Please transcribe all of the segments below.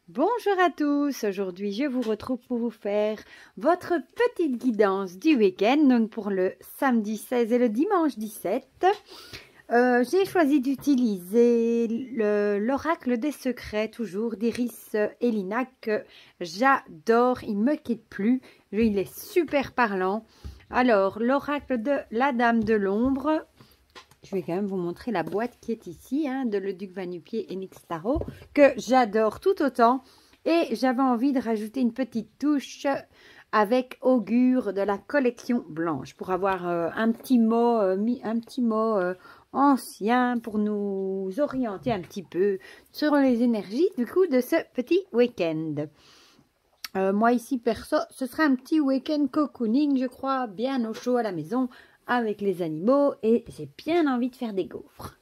Bonjour à tous, aujourd'hui je vous retrouve pour vous faire votre petite guidance du week-end, donc pour le samedi 16 et le dimanche 17. J'ai choisi d'utiliser l'oracle des secrets, toujours d'Iris Elina, que j'adore, il ne me quitte plus, il est super parlant. Alors, l'oracle de la Dame de l'Ombre. Je vais quand même vous montrer la boîte qui est ici, de Le Duc Va-Nu-Pieds et Nix Tarot, que j'adore tout autant. Et j'avais envie de rajouter une petite touche avec Augure de la collection blanche, pour avoir un petit mot, ancien, pour nous orienter un petit peu sur les énergies du coup de ce petit week-end. Moi ici, perso, ce sera un petit week-end cocooning, je crois, bien au chaud à la maison, avec les animaux, et j'ai bien envie de faire des gaufres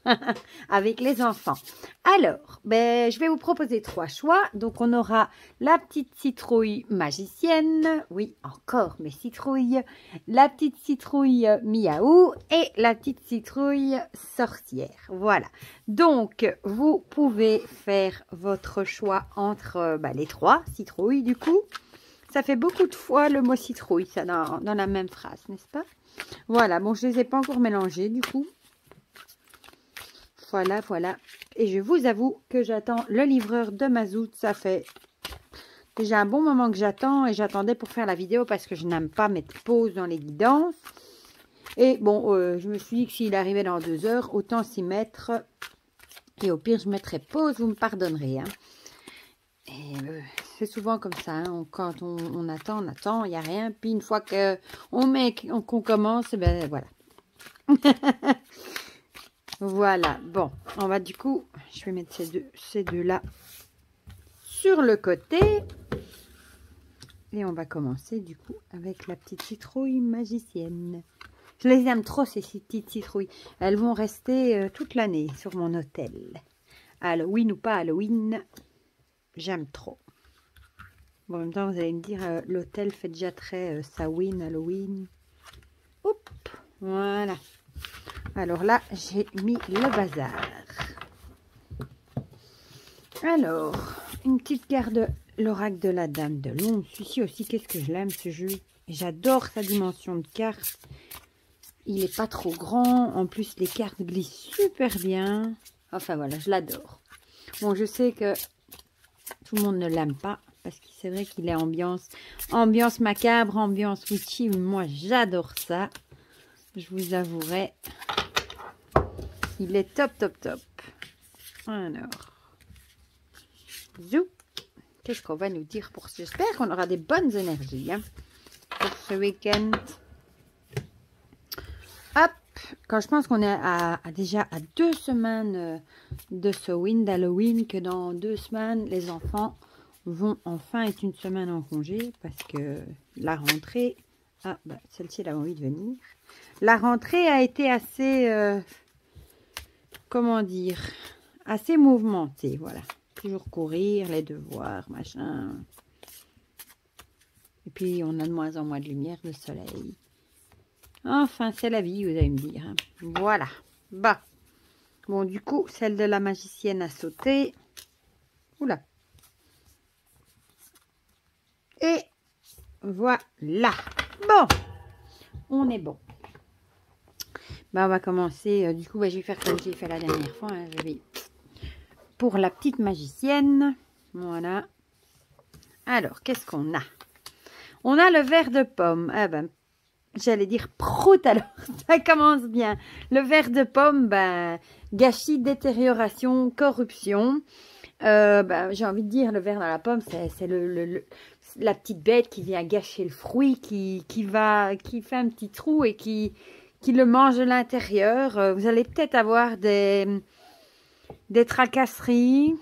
avec les enfants. Alors, je vais vous proposer 3 choix. Donc, on aura la petite citrouille magicienne, oui, encore mes citrouilles, la petite citrouille miaou et la petite citrouille sorcière. Voilà. Donc, vous pouvez faire votre choix entre les 3 citrouilles, du coup. Ça fait beaucoup de fois le mot citrouille, ça, dans la même phrase, n'est-ce pas? Voilà, bon, je ne les ai pas encore mélangés, du coup. Voilà, voilà. Et je vous avoue que j'attends le livreur de Mazout. Ça fait déjà un bon moment que j'attends. Et j'attendais pour faire la vidéo parce que je n'aime pas mettre pause dans les guidances. Et bon, je me suis dit que s'il arrivait dans 2 heures, autant s'y mettre. Et au pire, je mettrai pause, vous me pardonnerez. Et c'est souvent comme ça, quand on attend, il n'y a rien. Puis une fois qu'on commence, voilà. Voilà, bon, on va du coup, je vais mettre ces deux là sur le côté. Et on va commencer du coup avec la petite citrouille magicienne. Je les aime trop, ces petites citrouilles. Elles vont rester toute l'année sur mon hôtel. Halloween ou pas Halloween, j'aime trop. Bon, en même temps, vous allez me dire, l'hôtel fait déjà très Samhain, Halloween. Hop, voilà. Alors là, j'ai mis le bazar. Alors, une petite carte de l'oracle de la Dame de l'Ombre. Celui-ci aussi, qu'est-ce que je l'aime, ce jeu. J'adore sa dimension de carte. Il n'est pas trop grand. En plus, les cartes glissent super bien. Enfin, voilà, je l'adore. Bon, je sais que tout le monde ne l'aime pas. Parce que c'est vrai qu'il est ambiance macabre, ambiance witchy. Moi, j'adore ça. Je vous avouerai. Il est top, top, top. Alors. Zou. Qu'est-ce qu'on va nous dire pour ce? J'espère qu'on aura des bonnes énergies pour ce week-end. Hop. Quand je pense qu'on est déjà à 2 semaines de ce wind Halloween, que dans 2 semaines, les enfants vont enfin être une semaine en congé parce que la rentrée... Ah, celle-ci, elle a envie de venir. La rentrée a été assez... comment dire? Assez mouvementée, voilà. Toujours courir, les devoirs, machin. Et puis, on a de moins en moins de lumière, de soleil. Enfin, c'est la vie, vous allez me dire. Voilà. Bon, du coup, celle de la magicienne a sauté. Oula. Et voilà. Bon. On est bon. On va commencer. Du coup, je vais faire comme j'ai fait la dernière fois. Je vais... Pour la petite magicienne. Voilà. Alors, qu'est-ce qu'on a? On a le verre de pomme. J'allais dire prout, alors ça commence bien. Le verre de pomme, gâchis, détérioration, corruption. J'ai envie de dire, le verre dans la pomme, c'est la petite bête qui vient gâcher le fruit, qui fait un petit trou et qui le mange de l'intérieur. Vous allez peut-être avoir des tracasseries,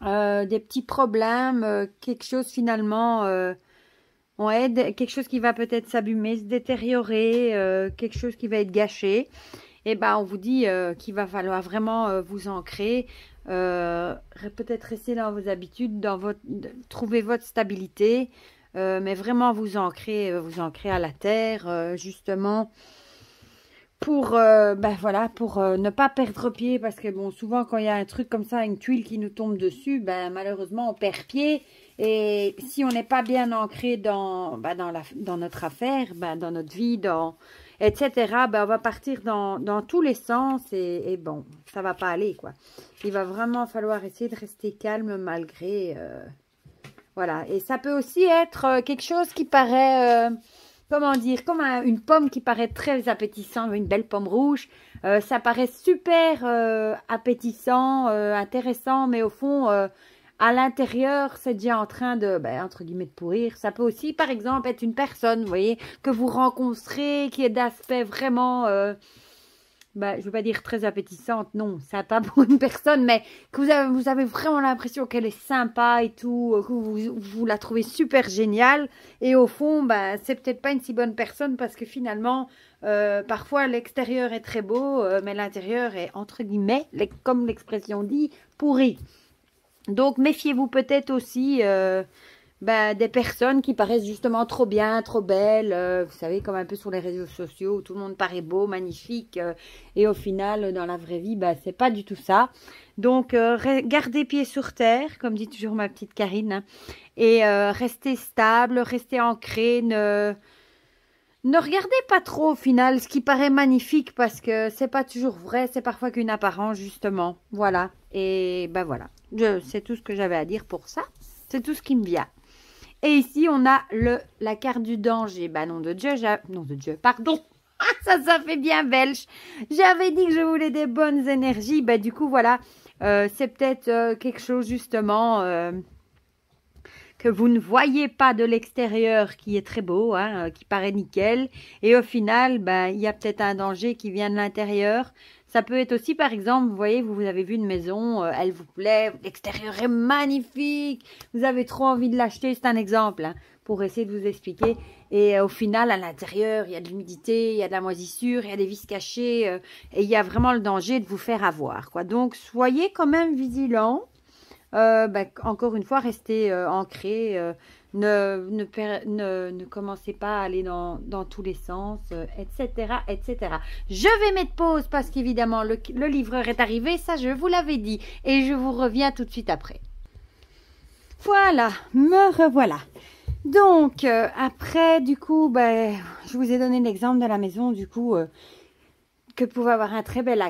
des petits problèmes, quelque chose finalement... quelque chose qui va peut-être s'abîmer, se détériorer, quelque chose qui va être gâché. Et on vous dit qu'il va falloir vraiment vous ancrer, peut-être rester dans vos habitudes, trouver votre stabilité, mais vraiment vous ancrer à la terre, justement, pour voilà, pour ne pas perdre pied, parce que bon, souvent quand il y a un truc comme ça, une tuile qui nous tombe dessus, malheureusement on perd pied. Et si on n'est pas bien ancré dans notre affaire, dans notre vie, etc., on va partir dans tous les sens et bon, ça va pas aller, quoi. Il va vraiment falloir essayer de rester calme malgré... voilà, et ça peut aussi être quelque chose qui paraît... comment dire, comme une pomme qui paraît très appétissante, une belle pomme rouge. Ça paraît super appétissant, intéressant, mais au fond, à l'intérieur, c'est déjà en train de, entre guillemets, de pourrir. Ça peut aussi, par exemple, être une personne, vous voyez, que vous rencontrez, qui est d'aspect vraiment... je ne veux pas dire très appétissante, non, ça pas pour une personne, mais que vous avez vraiment l'impression qu'elle est sympa et tout, que vous la trouvez super géniale, et au fond, c'est peut-être pas une si bonne personne, parce que finalement, parfois l'extérieur est très beau, mais l'intérieur est, entre guillemets, comme l'expression dit, pourri. Donc méfiez-vous peut-être aussi des personnes qui paraissent justement trop bien, trop belles, vous savez, comme un peu sur les réseaux sociaux où tout le monde paraît beau, magnifique, et au final, dans la vraie vie, c'est pas du tout ça. Donc, gardez pied sur terre, comme dit toujours ma petite Karine, hein, et restez stable, restez ancré, ne regardez pas trop au final ce qui paraît magnifique, parce que c'est pas toujours vrai, c'est parfois qu'une apparence, justement. Voilà, et voilà, c'est tout ce que j'avais à dire pour ça, c'est tout ce qui me vient. Et ici, on a la carte du danger. Nom de Dieu, pardon. Ça fait bien belge. J'avais dit que je voulais des bonnes énergies. Du coup, voilà. C'est peut-être quelque chose, justement, que vous ne voyez pas de l'extérieur, qui est très beau, hein, qui paraît nickel. Et au final, il y a peut-être un danger qui vient de l'intérieur. Ça peut être aussi, par exemple, vous voyez, vous avez vu une maison, elle vous plaît, l'extérieur est magnifique, vous avez trop envie de l'acheter, c'est un exemple, hein, pour essayer de vous expliquer. Et au final, à l'intérieur, il y a de l'humidité, il y a de la moisissure, il y a des vis cachées, et il y a vraiment le danger de vous faire avoir, quoi. Donc, soyez quand même vigilants. Encore une fois, restez ancrés, ne commencez pas à aller dans tous les sens, etc., etc. Je vais mettre pause parce qu'évidemment, le livreur est arrivé, ça je vous l'avais dit, et je vous reviens tout de suite après. Voilà, me revoilà. Donc, après, du coup, je vous ai donné l'exemple de la maison, du coup... que pouvait avoir un très bel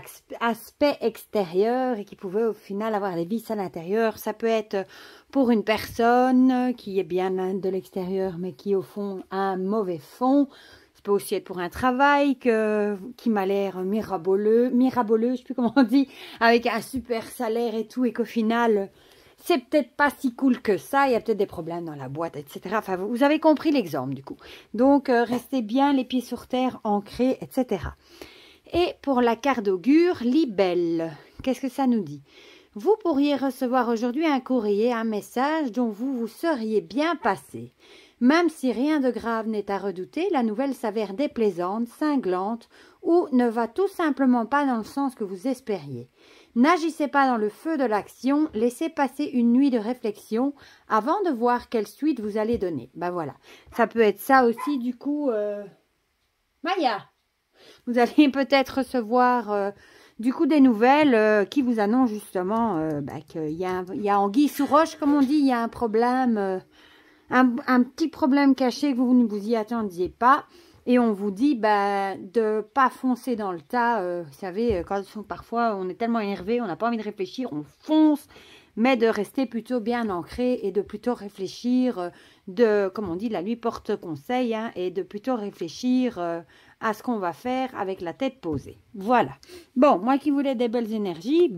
aspect extérieur et qui pouvait au final avoir des vis à l'intérieur. Ça peut être pour une personne qui est bien de l'extérieur mais qui au fond a un mauvais fond. Ça peut aussi être pour un travail qui m'a l'air miraboleux, je sais plus comment on dit, avec un super salaire et tout, et qu'au final c'est peut-être pas si cool que ça, il y a peut-être des problèmes dans la boîte, etc. Enfin, vous avez compris l'exemple du coup. Donc restez bien les pieds sur terre, ancrés, etc. Et pour la carte d'augure, libelle, qu'est-ce que ça nous dit? Vous pourriez recevoir aujourd'hui un courrier, un message dont vous vous seriez bien passé. Même si rien de grave n'est à redouter, la nouvelle s'avère déplaisante, cinglante ou ne va tout simplement pas dans le sens que vous espériez. N'agissez pas dans le feu de l'action, laissez passer une nuit de réflexion avant de voir quelle suite vous allez donner. Voilà, ça peut être ça aussi du coup. Maya, vous allez peut-être recevoir du coup des nouvelles qui vous annoncent justement qu'il y a anguille sous roche, comme on dit, il y a un problème, un petit problème caché que vous ne vous y attendiez pas. Et on vous dit de pas foncer dans le tas. Vous savez, parfois on est tellement énervé, on n'a pas envie de réfléchir, on fonce. Mais de rester plutôt bien ancré et de plutôt réfléchir, comme on dit, la nuit porte conseil, hein, et de plutôt réfléchir à ce qu'on va faire avec la tête posée. Voilà. Bon, moi qui voulais des belles énergies,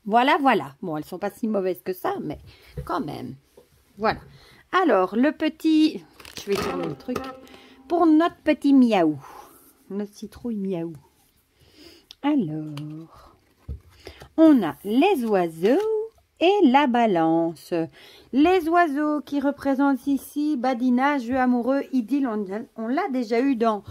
voilà. Bon, elles sont pas si mauvaises que ça, mais quand même. Voilà. Alors, je vais tourner le truc, pour notre petit miaou, notre citrouille miaou. Alors... on a les oiseaux et la balance. Les oiseaux qui représentent ici badinage, jeu amoureux, idylle. On l'a déjà eu dans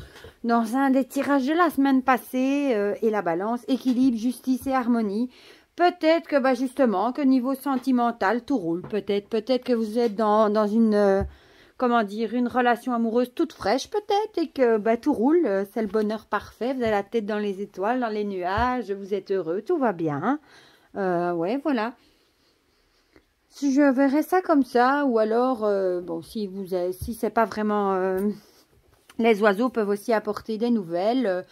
un des tirages de la semaine passée. Et la balance, équilibre, justice et harmonie. Peut-être que justement, que niveau sentimental, tout roule. Peut-être que vous êtes dans une... comment dire, une relation amoureuse toute fraîche peut-être et que bah, tout roule, c'est le bonheur parfait, vous avez la tête dans les étoiles, dans les nuages, vous êtes heureux, tout va bien. Ouais, voilà. Si je verrais ça comme ça, ou alors, bon, si c'est pas vraiment... les oiseaux peuvent aussi apporter des nouvelles.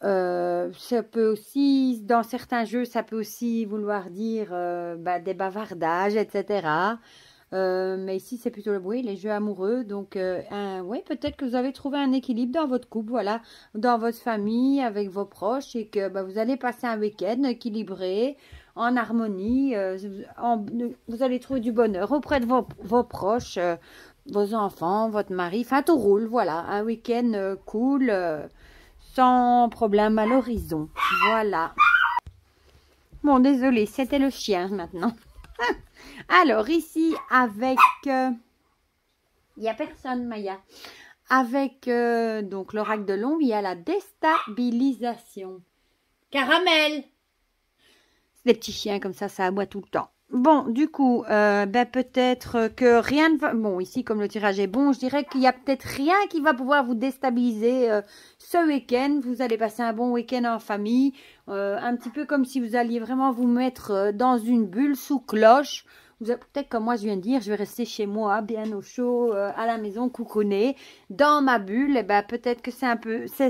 Ça peut aussi, dans certains jeux, ça peut aussi vouloir dire bah, des bavardages, etc. Mais ici, c'est plutôt le bruit, les jeux amoureux. Donc, ouais, peut-être que vous avez trouvé un équilibre dans votre couple, voilà, dans votre famille, avec vos proches, et que bah, vous allez passer un week-end équilibré, en harmonie. Vous allez trouver du bonheur auprès de vos proches, vos enfants, votre mari. Enfin, tout roule, voilà. Un week-end cool, sans problème à l'horizon. Voilà. Bon, désolé, c'était le chien maintenant. Alors, ici, avec... il n'y a personne, Maya. Avec donc l'oracle de l'ombre, il y a la déstabilisation. Caramel! C'est des petits chiens comme ça aboie tout le temps. Bon, du coup, ben peut-être que rien ne va... Bon, ici, comme le tirage est bon, je dirais qu'il y a peut-être rien qui va pouvoir vous déstabiliser ce week-end. Vous allez passer un bon week-end en famille. Un petit peu comme si vous alliez vraiment vous mettre dans une bulle sous cloche. Peut-être comme moi je viens de dire, je vais rester chez moi, bien au chaud, à la maison, coucouner, dans ma bulle. Et ben peut-être que c'est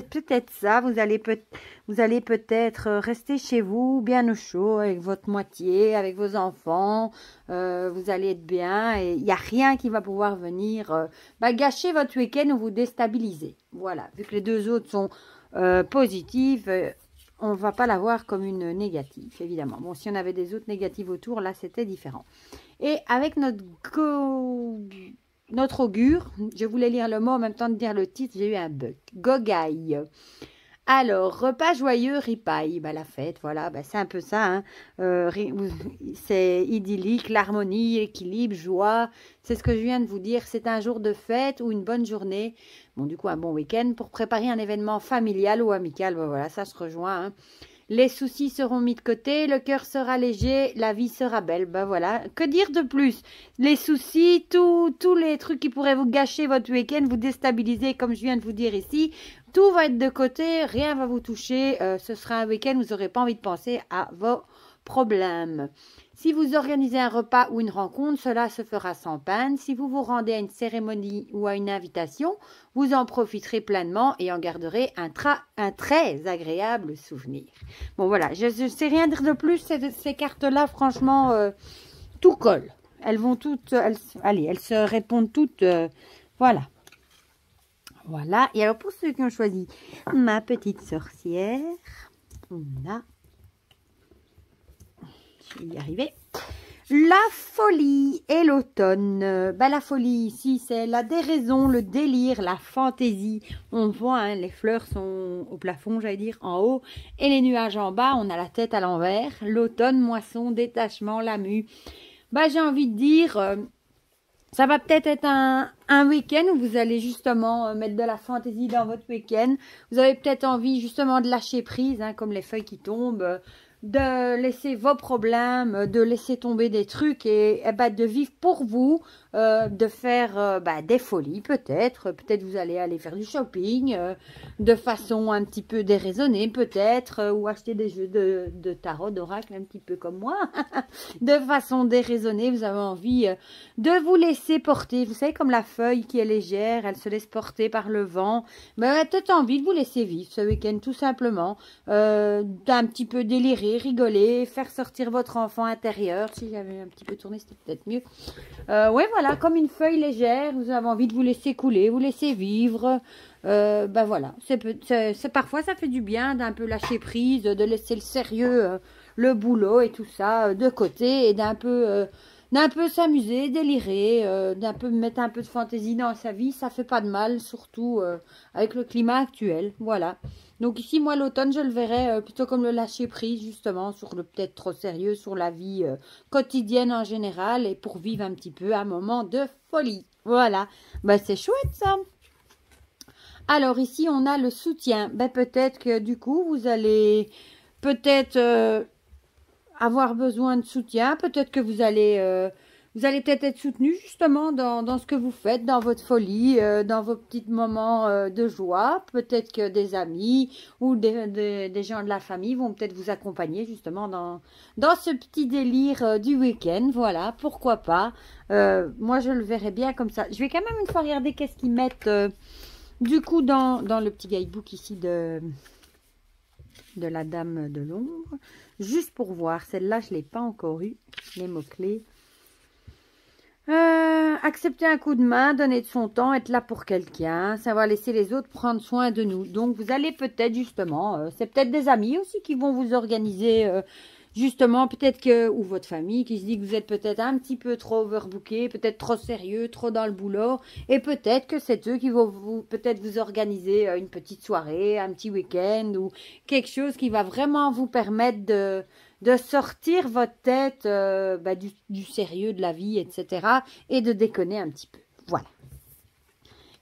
peut-être ça. Vous allez peut-être rester chez vous, bien au chaud, avec votre moitié, avec vos enfants. Vous allez être bien et il n'y a rien qui va pouvoir venir gâcher votre week-end ou vous déstabiliser. Voilà, vu que les deux autres sont positives. On ne va pas la voir comme une négative, évidemment. Bon, si on avait des autres négatives autour, là, c'était différent. Et avec notre augure, je voulais lire le mot en même temps de dire le titre, j'ai eu un bug. Gogaille. Alors, repas joyeux, ripaille, la fête, voilà, c'est un peu ça. Hein. C'est idyllique, l'harmonie, l'équilibre, joie. C'est ce que je viens de vous dire. C'est un jour de fête ou une bonne journée. Bon, du coup, un bon week-end pour préparer un événement familial ou amical. Voilà, ça se rejoint. Hein. Les soucis seront mis de côté, le cœur sera léger, la vie sera belle. Voilà, que dire de plus? Les soucis, tous les trucs qui pourraient vous gâcher votre week-end, vous déstabiliser, comme je viens de vous dire ici, tout va être de côté, rien va vous toucher. Ce sera un week-end où vous n'aurez pas envie de penser à vos problèmes. Si vous organisez un repas ou une rencontre, cela se fera sans peine. Si vous vous rendez à une cérémonie ou à une invitation, vous en profiterez pleinement et en garderez un très agréable souvenir. Bon, voilà, je ne sais rien dire de plus. Ces cartes-là, franchement, tout colle. Elles vont toutes... elles se répondent toutes. Voilà. Voilà. Et alors, pour ceux qui ont choisi ma petite sorcière, on a... Je vais y arriver. La folie et l'automne. La folie ici, c'est la déraison, le délire, la fantaisie. On voit, hein, les fleurs sont au plafond, j'allais dire, en haut. Et les nuages en bas, on a la tête à l'envers. L'automne, moisson, détachement, la mue. J'ai envie de dire... ça va peut-être être un week-end où vous allez justement mettre de la fantaisie dans votre week-end. Vous avez peut-être envie justement de lâcher prise, hein, comme les feuilles qui tombent, de laisser vos problèmes, de laisser tomber des trucs et de vivre pour vous, de faire des folies peut-être. Peut-être vous allez aller faire du shopping de façon un petit peu déraisonnée peut-être, ou acheter des jeux de tarot, d'oracle un petit peu comme moi. De façon déraisonnée, vous avez envie de vous laisser porter. Vous savez, comme la feuille qui est légère, elle se laisse porter par le vent. Peut-être envie de vous laisser vivre ce week-end tout simplement, d'un petit peu délirer, rigoler, faire sortir votre enfant intérieur. Si j'avais un petit peu tourné, c'était peut-être mieux. Ouais, voilà, comme une feuille légère, vous avez envie de vous laisser couler, vous laisser vivre. Voilà, parfois ça fait du bien d'un peu lâcher prise, de laisser le sérieux, le boulot et tout ça de côté et d'un peu s'amuser, délirer, d'un peu mettre un peu de fantaisie dans sa vie. Ça fait pas de mal, surtout avec le climat actuel. Voilà. Donc ici, moi, l'automne, je le verrais plutôt comme le lâcher prise, justement, sur le peut-être trop sérieux, sur la vie quotidienne en général, et pour vivre un petit peu un moment de folie. Voilà. C'est chouette, ça. Alors ici, on a le soutien. Peut-être que du coup, vous allez peut-être avoir besoin de soutien. Peut-être que vous allez vous allez peut-être être soutenu justement dans ce que vous faites, dans votre folie, dans vos petits moments de joie. Peut-être que des amis ou des gens de la famille vont peut-être vous accompagner justement dans ce petit délire du week-end. Voilà, pourquoi pas. Moi, je le verrais bien comme ça. Je vais quand même une fois regarder qu'est-ce qu'ils mettent du coup dans le petit guidebook ici de la Dame de l'ombre. Juste pour voir. Celle-là, je ne l'ai pas encore eu. Les mots-clés. Accepter un coup de main, donner de son temps, être là pour quelqu'un, savoir laisser les autres prendre soin de nous. Donc, vous allez peut-être justement, c'est peut-être des amis aussi qui vont vous organiser justement, peut-être que, ou votre famille qui se dit que vous êtes peut-être un petit peu trop overbooké, peut-être trop sérieux, trop dans le boulot, et peut-être que c'est eux qui vont peut-être vous organiser une petite soirée, un petit week-end ou quelque chose qui va vraiment vous permettre de sortir votre tête du sérieux de la vie, etc. et de déconner un petit peu. Voilà.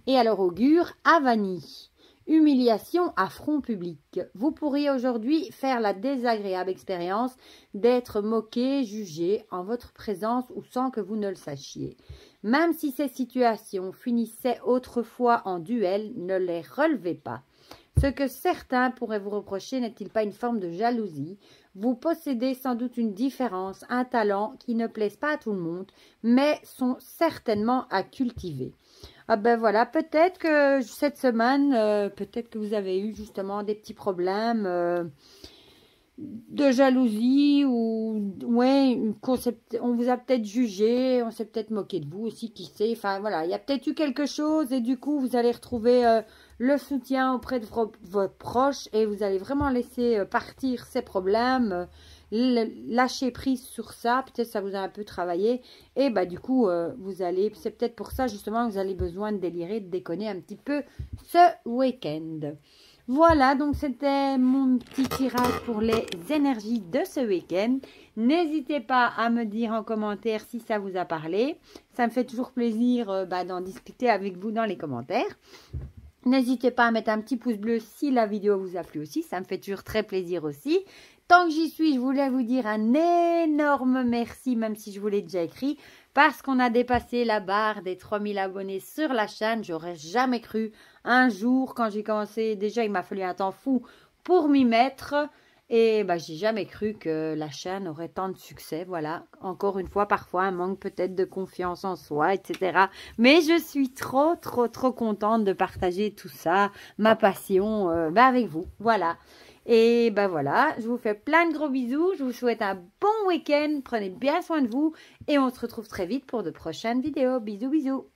Et alors, augure, Avani. Humiliation à front public. Vous pourriez aujourd'hui faire la désagréable expérience d'être moqué, jugé en votre présence ou sans que vous ne le sachiez. Même si ces situations finissaient autrefois en duel, ne les relevez pas. Ce que certains pourraient vous reprocher n'est-il pas une forme de jalousie? Vous possédez sans doute une différence, un talent qui ne plaise pas à tout le monde, mais sont certainement à cultiver. Ah ben voilà, peut-être que cette semaine, peut-être que vous avez eu justement des petits problèmes de jalousie ou ouais, on vous a peut-être jugé, on s'est peut-être moqué de vous aussi, qui sait. Enfin voilà, il y a peut-être eu quelque chose et du coup vous allez retrouver le soutien auprès de vos proches et vous allez vraiment laisser partir ces problèmes, lâcher prise sur ça. Peut-être ça vous a un peu travaillé et bah du coup vous allez, c'est peut-être pour ça justement que vous avez besoin de délirer, de déconner un petit peu ce week-end. Voilà, donc c'était mon petit tirage pour les énergies de ce week-end. N'hésitez pas à me dire en commentaire si ça vous a parlé. Ça me fait toujours plaisir d'en discuter avec vous dans les commentaires. N'hésitez pas à mettre un petit pouce bleu si la vidéo vous a plu aussi. Ça me fait toujours très plaisir aussi. Tant que j'y suis, je voulais vous dire un énorme merci, même si je vous l'ai déjà écrit, parce qu'on a dépassé la barre des 3000 abonnés sur la chaîne. J'aurais jamais cru un jour, quand j'ai commencé, déjà il m'a fallu un temps fou pour m'y mettre. Et j'ai jamais cru que la chaîne aurait tant de succès. Voilà, encore une fois, parfois un manque peut-être de confiance en soi, etc. Mais je suis trop contente de partager tout ça, ma passion avec vous. Voilà. Et voilà, je vous fais plein de gros bisous. Je vous souhaite un bon week-end. Prenez bien soin de vous. Et on se retrouve très vite pour de prochaines vidéos. Bisous, bisous.